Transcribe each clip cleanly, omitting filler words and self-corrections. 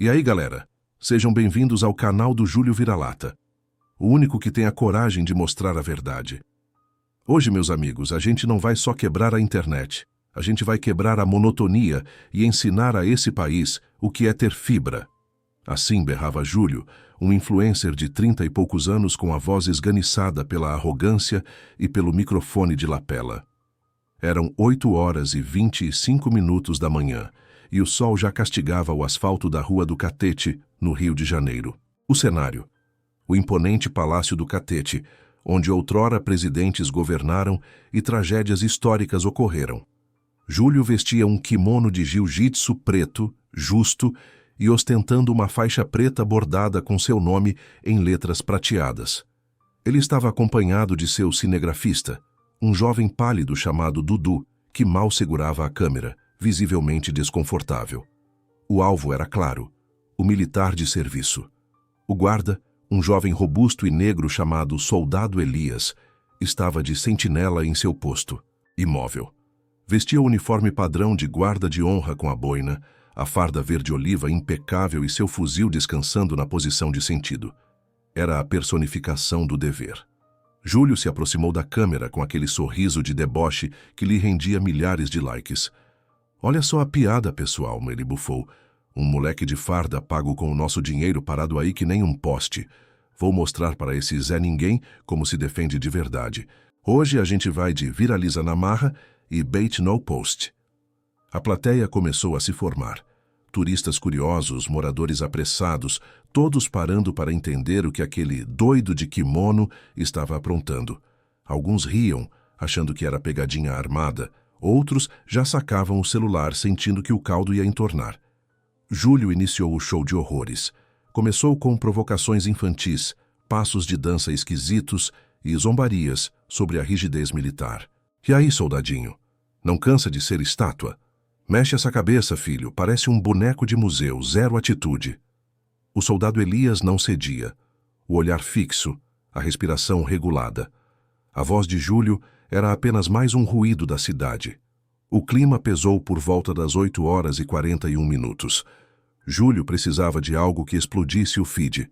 E aí, galera? Sejam bem-vindos ao canal do Júlio Vira-Lata, o único que tem a coragem de mostrar a verdade. Hoje, meus amigos, a gente não vai só quebrar a internet, a gente vai quebrar a monotonia e ensinar a esse país o que é ter fibra. Assim berrava Júlio, um influencer de 30 e poucos anos com a voz esganiçada pela arrogância e pelo microfone de lapela. Eram 8h25 da manhã e o sol já castigava o asfalto da Rua do Catete, no Rio de Janeiro. O cenário: o imponente Palácio do Catete, onde outrora presidentes governaram e tragédias históricas ocorreram. Júlio vestia um kimono de jiu-jitsu preto, justo, e ostentando uma faixa preta bordada com seu nome em letras prateadas. Ele estava acompanhado de seu cinegrafista, um jovem pálido chamado Dudu, que mal segurava a câmera, visivelmente desconfortável. O alvo era claro: o militar de serviço. O guarda, um jovem robusto e negro chamado Soldado Elias, estava de sentinela em seu posto, imóvel. Vestia o uniforme padrão de guarda de honra com a boina, a farda verde-oliva impecável e seu fuzil descansando na posição de sentido. Era a personificação do dever. Júlio se aproximou da câmera com aquele sorriso de deboche que lhe rendia milhares de likes. "Olha só a piada, pessoal", ele bufou. "Um moleque de farda pago com o nosso dinheiro parado aí que nem um poste. Vou mostrar para esse Zé Ninguém como se defende de verdade. Hoje a gente vai de viraliza na marra e bait no post." A plateia começou a se formar. Turistas curiosos, moradores apressados, todos parando para entender o que aquele doido de kimono estava aprontando. Alguns riam, achando que era pegadinha armada. Outros já sacavam o celular, sentindo que o caldo ia entornar. Júlio iniciou o show de horrores. Começou com provocações infantis, passos de dança esquisitos e zombarias sobre a rigidez militar. "E aí, soldadinho? Não cansa de ser estátua? Mexe essa cabeça, filho, parece um boneco de museu, zero atitude." O soldado Elias não cedia. O olhar fixo, a respiração regulada. A voz de Júlio era apenas mais um ruído da cidade. O clima pesou por volta das 8h41. Júlio precisava de algo que explodisse o feed.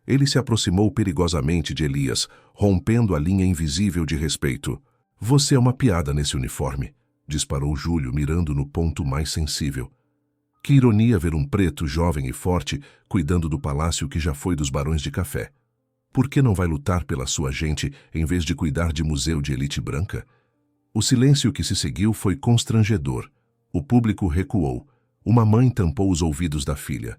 Ele se aproximou perigosamente de Elias, rompendo a linha invisível de respeito. "Você é uma piada nesse uniforme", disparou Júlio, mirando no ponto mais sensível. Que ironia ver um preto jovem e forte cuidando do palácio que já foi dos barões de café. Por que não vai lutar pela sua gente em vez de cuidar de museu de elite branca? O silêncio que se seguiu foi constrangedor. O público recuou. Uma mãe tampou os ouvidos da filha.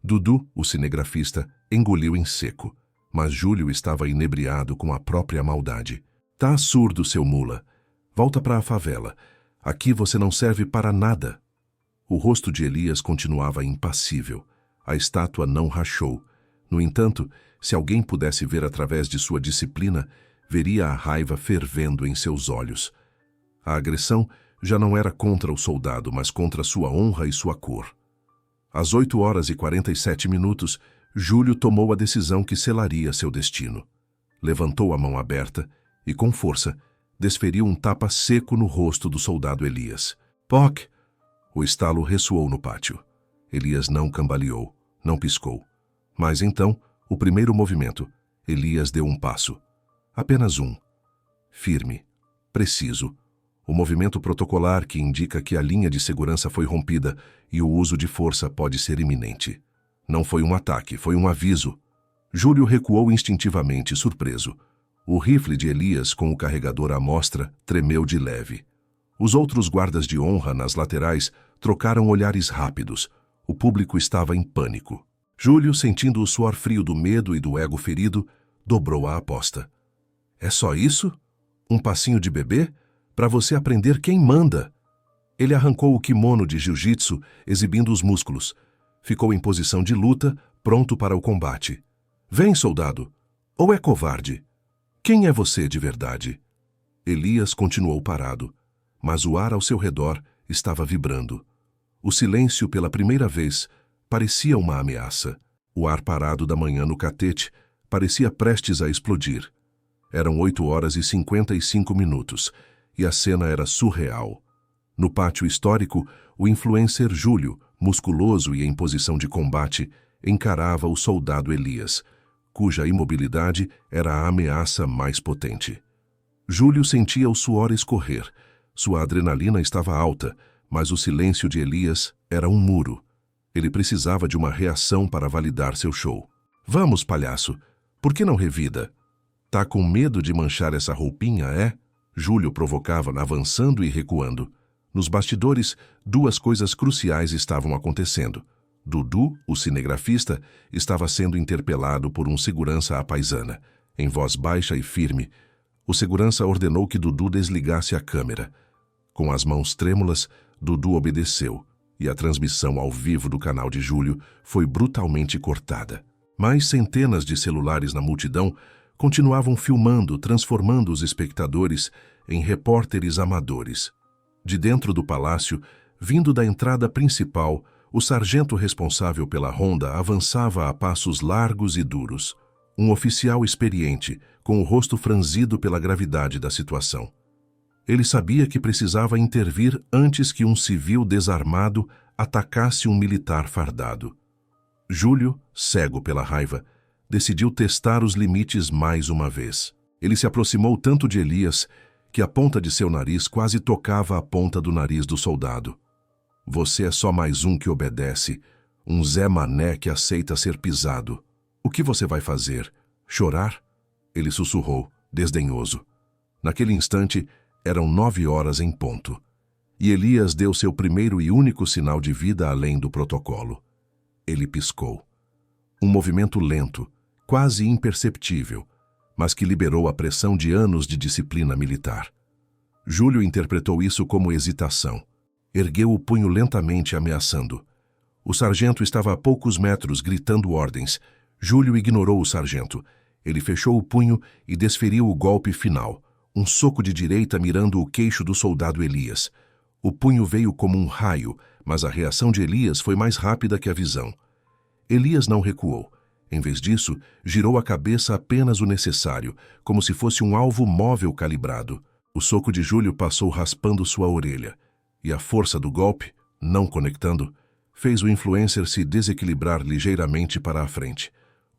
Dudu, o cinegrafista, engoliu em seco. Mas Júlio estava inebriado com a própria maldade. "Tá surdo, seu mula. Volta para a favela. Aqui você não serve para nada." O rosto de Elias continuava impassível. A estátua não rachou. No entanto, se alguém pudesse ver através de sua disciplina, veria a raiva fervendo em seus olhos. A agressão já não era contra o soldado, mas contra sua honra e sua cor. Às 8h47, Júlio tomou a decisão que selaria seu destino. Levantou a mão aberta e, com força, desferiu um tapa seco no rosto do soldado Elias. "Poc!" O estalo ressoou no pátio. Elias não cambaleou, não piscou. Mas então, o primeiro movimento, Elias deu um passo. Apenas um. Firme, preciso. O movimento protocolar que indica que a linha de segurança foi rompida e o uso de força pode ser iminente. Não foi um ataque, foi um aviso. Júlio recuou instintivamente, surpreso. O rifle de Elias, com o carregador à mostra, tremeu de leve. Os outros guardas de honra nas laterais trocaram olhares rápidos. O público estava em pânico. Júlio, sentindo o suor frio do medo e do ego ferido, dobrou a aposta. "É só isso? Um passinho de bebê? Para você aprender quem manda." Ele arrancou o kimono de jiu-jitsu, exibindo os músculos. Ficou em posição de luta, pronto para o combate. "Vem, soldado. Ou é covarde? Quem é você de verdade?" Elias continuou parado, mas o ar ao seu redor estava vibrando. O silêncio, pela primeira vez, parecia uma ameaça. O ar parado da manhã no Catete parecia prestes a explodir. Eram 8h55 e a cena era surreal. No pátio histórico, o influencer Júlio, musculoso e em posição de combate, encarava o soldado Elias, cuja imobilidade era a ameaça mais potente. Júlio sentia o suor escorrer. Sua adrenalina estava alta, mas o silêncio de Elias era um muro. Ele precisava de uma reação para validar seu show. Vamos, palhaço, por que não revida? Tá com medo de manchar essa roupinha, é? Júlio provocava, avançando e recuando. Nos bastidores, duas coisas cruciais estavam acontecendo. Dudu, o cinegrafista, estava sendo interpelado por um segurança à paisana. Em voz baixa e firme, o segurança ordenou que Dudu desligasse a câmera. Com as mãos trêmulas, Dudu obedeceu, e a transmissão ao vivo do canal de Júlio foi brutalmente cortada. Mais centenas de celulares na multidão continuavam filmando, transformando os espectadores em repórteres amadores. De dentro do palácio, vindo da entrada principal, o sargento responsável pela ronda avançava a passos largos e duros. Um oficial experiente, com o rosto franzido pela gravidade da situação. Ele sabia que precisava intervir antes que um civil desarmado atacasse um militar fardado. Júlio, cego pela raiva, decidiu testar os limites mais uma vez. Ele se aproximou tanto de Elias que a ponta de seu nariz quase tocava a ponta do nariz do soldado. Você é só mais um que obedece, um Zé Mané que aceita ser pisado. O que você vai fazer? Chorar? Ele sussurrou, desdenhoso. Naquele instante, eram 9h em ponto. E Elias deu seu primeiro e único sinal de vida além do protocolo. Ele piscou. Um movimento lento, quase imperceptível, mas que liberou a pressão de anos de disciplina militar. Júlio interpretou isso como hesitação. Ergueu o punho lentamente, ameaçando. O sargento estava a poucos metros, gritando ordens. Júlio ignorou o sargento. Ele fechou o punho e desferiu o golpe final. Um soco de direita mirando o queixo do soldado Elias. O punho veio como um raio, mas a reação de Elias foi mais rápida que a visão. Elias não recuou. Em vez disso, girou a cabeça apenas o necessário, como se fosse um alvo móvel calibrado. O soco de Júlio passou raspando sua orelha. E a força do golpe, não conectando, fez o influencer se desequilibrar ligeiramente para a frente.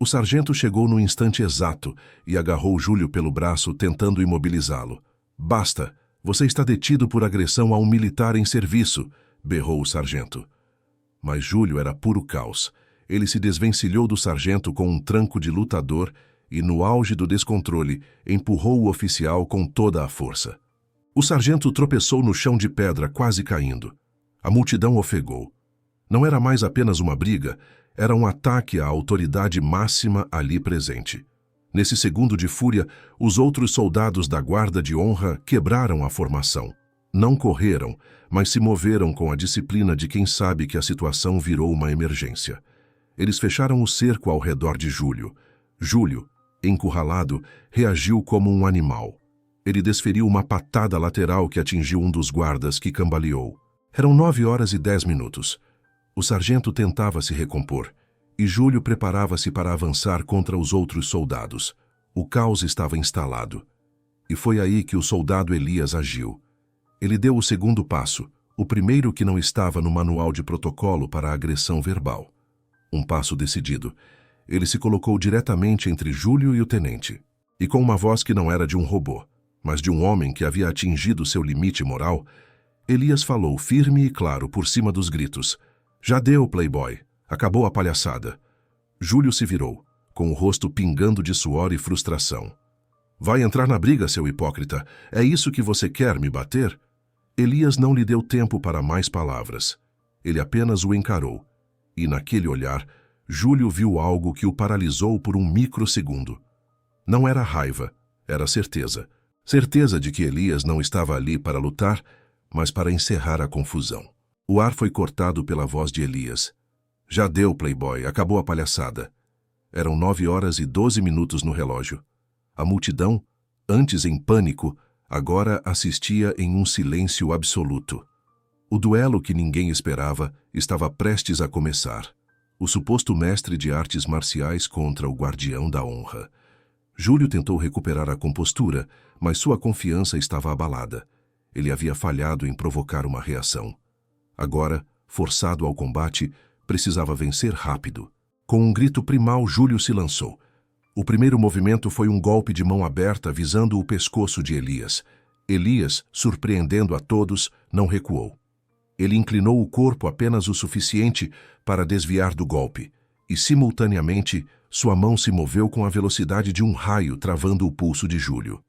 O sargento chegou no instante exato e agarrou Júlio pelo braço, tentando imobilizá-lo. Basta! Você está detido por agressão a um militar em serviço, berrou o sargento. Mas Júlio era puro caos. Ele se desvencilhou do sargento com um tranco de lutador e, no auge do descontrole, empurrou o oficial com toda a força. O sargento tropeçou no chão de pedra, quase caindo. A multidão ofegou. Não era mais apenas uma briga, era um ataque à autoridade máxima ali presente. Nesse segundo de fúria, os outros soldados da guarda de honra quebraram a formação. Não correram, mas se moveram com a disciplina de quem sabe que a situação virou uma emergência. Eles fecharam o cerco ao redor de Júlio. Júlio, encurralado, reagiu como um animal. Ele desferiu uma patada lateral que atingiu um dos guardas, que cambaleou. Eram 9h10. O sargento tentava se recompor, e Júlio preparava-se para avançar contra os outros soldados. O caos estava instalado. E foi aí que o soldado Elias agiu. Ele deu o segundo passo, o primeiro que não estava no manual de protocolo para a agressão verbal. Um passo decidido. Ele se colocou diretamente entre Júlio e o tenente, e com uma voz que não era de um robô, mas de um homem que havia atingido seu limite moral, Elias falou firme e claro por cima dos gritos. Já deu, playboy. Acabou a palhaçada. Júlio se virou, com o rosto pingando de suor e frustração. Vai entrar na briga, seu hipócrita. É isso que você quer, me bater? Elias não lhe deu tempo para mais palavras. Ele apenas o encarou. E naquele olhar, Júlio viu algo que o paralisou por um microsegundo. Não era raiva, era certeza. Certeza de que Elias não estava ali para lutar, mas para encerrar a confusão. O ar foi cortado pela voz de Elias. Já deu, playboy, acabou a palhaçada. Eram 9h12 no relógio. A multidão, antes em pânico, agora assistia em um silêncio absoluto. O duelo que ninguém esperava estava prestes a começar. O suposto mestre de artes marciais contra o guardião da honra. Júlio tentou recuperar a compostura, mas sua confiança estava abalada. Ele havia falhado em provocar uma reação. Agora, forçado ao combate, precisava vencer rápido. Com um grito primal, Júlio se lançou. O primeiro movimento foi um golpe de mão aberta visando o pescoço de Elias. Elias, surpreendendo a todos, não recuou. Ele inclinou o corpo apenas o suficiente para desviar do golpe, e, simultaneamente, sua mão se moveu com a velocidade de um raio, travando o pulso de Júlio.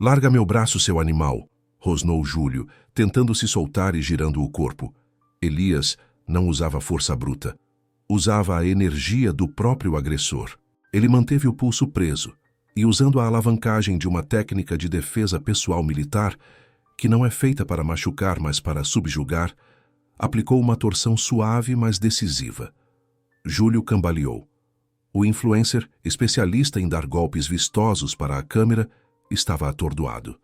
"Larga meu braço, seu animal!" rosnou Júlio, tentando se soltar e girando o corpo. Elias não usava força bruta. Usava a energia do próprio agressor. Ele manteve o pulso preso e, usando a alavancagem de uma técnica de defesa pessoal militar, que não é feita para machucar, mas para subjugar, aplicou uma torção suave, mas decisiva. Júlio cambaleou. O influencer, especialista em dar golpes vistosos para a câmera, estava atordoado.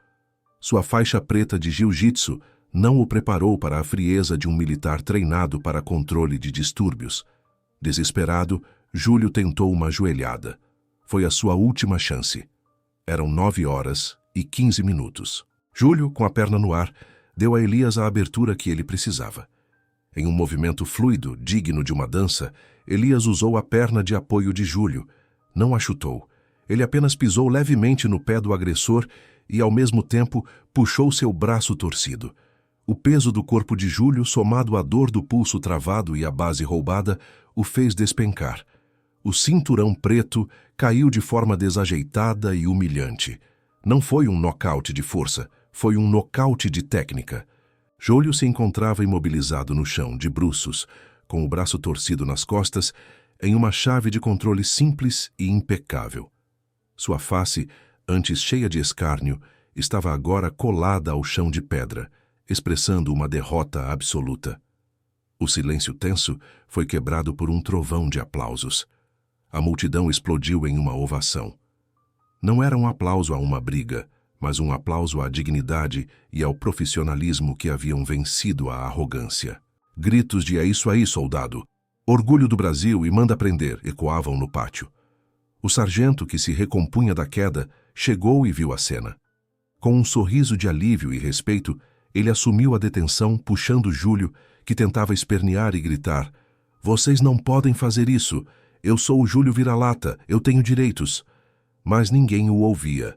Sua faixa preta de jiu-jitsu não o preparou para a frieza de um militar treinado para controle de distúrbios. Desesperado, Júlio tentou uma joelhada. Foi a sua última chance. Eram 9h15. Júlio, com a perna no ar, deu a Elias a abertura que ele precisava. Em um movimento fluido, digno de uma dança, Elias usou a perna de apoio de Júlio. Não a chutou. Ele apenas pisou levemente no pé do agressor e, ao mesmo tempo, puxou seu braço torcido. O peso do corpo de Júlio, somado à dor do pulso travado e à base roubada, o fez despencar. O cinturão preto caiu de forma desajeitada e humilhante. Não foi um nocaute de força, foi um nocaute de técnica. Júlio se encontrava imobilizado no chão, de bruços, com o braço torcido nas costas, em uma chave de controle simples e impecável. Sua face, antes cheia de escárnio, estava agora colada ao chão de pedra, expressando uma derrota absoluta. O silêncio tenso foi quebrado por um trovão de aplausos. A multidão explodiu em uma ovação. Não era um aplauso a uma briga, mas um aplauso à dignidade e ao profissionalismo que haviam vencido a arrogância. Gritos de "É isso aí, soldado! Orgulho do Brasil e manda prender!" ecoavam no pátio. O sargento, que se recompunha da queda, chegou e viu a cena. Com um sorriso de alívio e respeito, ele assumiu a detenção, puxando Júlio, que tentava espernear e gritar: "Vocês não podem fazer isso! Eu sou o Júlio Vira-Lata, eu tenho direitos!" Mas ninguém o ouvia.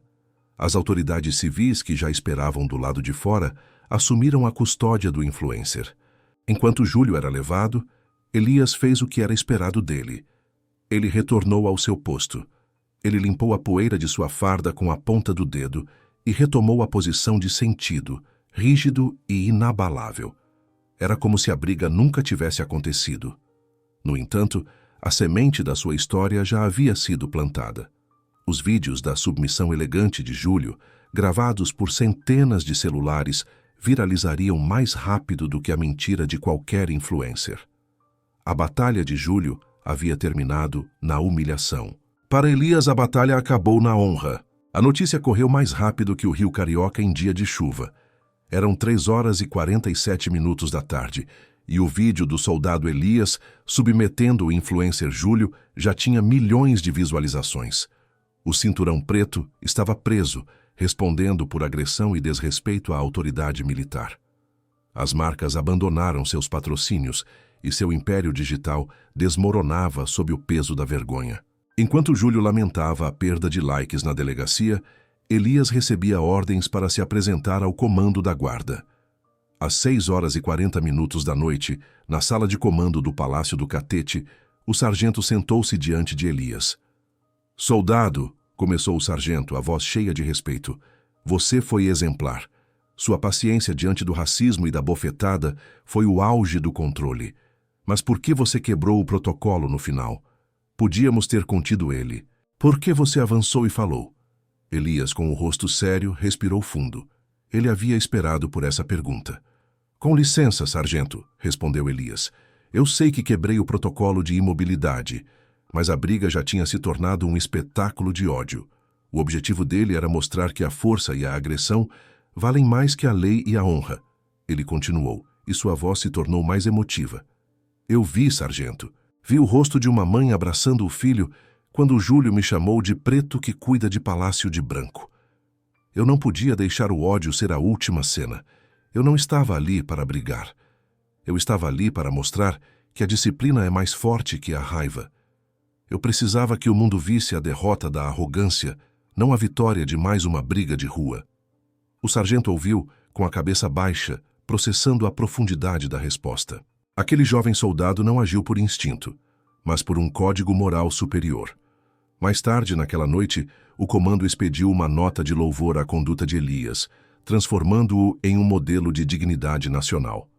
As autoridades civis, que já esperavam do lado de fora, assumiram a custódia do influencer. Enquanto Júlio era levado, Elias fez o que era esperado dele. Ele retornou ao seu posto. Ele limpou a poeira de sua farda com a ponta do dedo e retomou a posição de sentido, rígido e inabalável. Era como se a briga nunca tivesse acontecido. No entanto, a semente da sua história já havia sido plantada. Os vídeos da submissão elegante de Júlio, gravados por centenas de celulares, viralizariam mais rápido do que a mentira de qualquer influencer. A batalha de Júlio havia terminado na humilhação. Para Elias, a batalha acabou na honra. A notícia correu mais rápido que o Rio Carioca em dia de chuva. Eram 3h47 da tarde, e o vídeo do soldado Elias submetendo o influencer Júlio já tinha milhões de visualizações. O cinturão preto estava preso, respondendo por agressão e desrespeito à autoridade militar. As marcas abandonaram seus patrocínios e seu império digital desmoronava sob o peso da vergonha. Enquanto Júlio lamentava a perda de likes na delegacia, Elias recebia ordens para se apresentar ao comando da guarda. Às 6h40 da noite, na sala de comando do Palácio do Catete, o sargento sentou-se diante de Elias. "Soldado", começou o sargento, a voz cheia de respeito, "você foi exemplar. Sua paciência diante do racismo e da bofetada foi o auge do controle. Mas por que você quebrou o protocolo no final? Podíamos ter contido ele. Por que você avançou e falou?" Elias, com o rosto sério, respirou fundo. Ele havia esperado por essa pergunta. "Com licença, sargento", respondeu Elias. "Eu sei que quebrei o protocolo de imobilidade, mas a briga já tinha se tornado um espetáculo de ódio. O objetivo dele era mostrar que a força e a agressão valem mais que a lei e a honra." Ele continuou, e sua voz se tornou mais emotiva. "Eu vi, sargento. Vi o rosto de uma mãe abraçando o filho quando Júlio me chamou de preto que cuida de palácio de branco. Eu não podia deixar o ódio ser a última cena. Eu não estava ali para brigar. Eu estava ali para mostrar que a disciplina é mais forte que a raiva. Eu precisava que o mundo visse a derrota da arrogância, não a vitória de mais uma briga de rua. O sargento ouviu, com a cabeça baixa, processando a profundidade da resposta. Aquele jovem soldado não agiu por instinto, mas por um código moral superior. Mais tarde, naquela noite, o comando expediu uma nota de louvor à conduta de Elias, transformando-o em um modelo de dignidade nacional.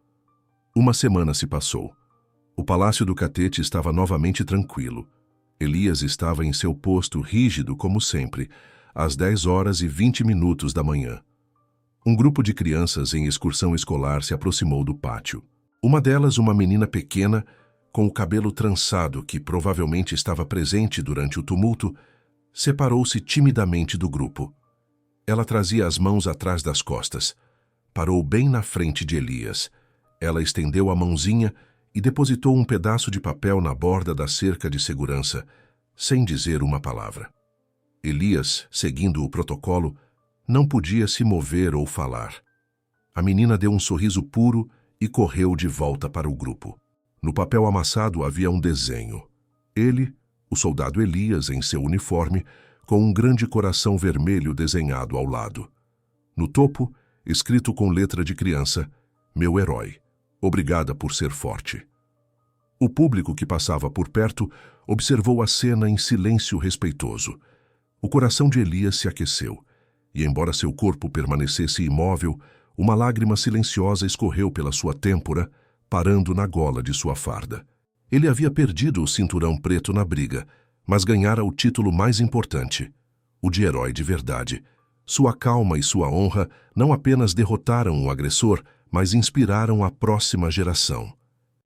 Uma semana se passou. O palácio do Catete estava novamente tranquilo. Elias estava em seu posto rígido como sempre, às 10h20 da manhã. Um grupo de crianças em excursão escolar se aproximou do pátio. Uma delas, uma menina pequena, com o cabelo trançado que provavelmente estava presente durante o tumulto, separou-se timidamente do grupo. Ela trazia as mãos atrás das costas. Parou bem na frente de Elias. Ela estendeu a mãozinha e depositou um pedaço de papel na borda da cerca de segurança, sem dizer uma palavra. Elias, seguindo o protocolo, não podia se mover ou falar. A menina deu um sorriso puro e correu de volta para o grupo. No papel amassado havia um desenho. Ele, o soldado Elias em seu uniforme, com um grande coração vermelho desenhado ao lado. No topo, escrito com letra de criança, "Meu herói, obrigada por ser forte." O público que passava por perto observou a cena em silêncio respeitoso. O coração de Elias se aqueceu, e embora seu corpo permanecesse imóvel, uma lágrima silenciosa escorreu pela sua têmpora, parando na gola de sua farda. Ele havia perdido o cinturão preto na briga, mas ganhara o título mais importante, o de herói de verdade. Sua calma e sua honra não apenas derrotaram o agressor, mas inspiraram a próxima geração.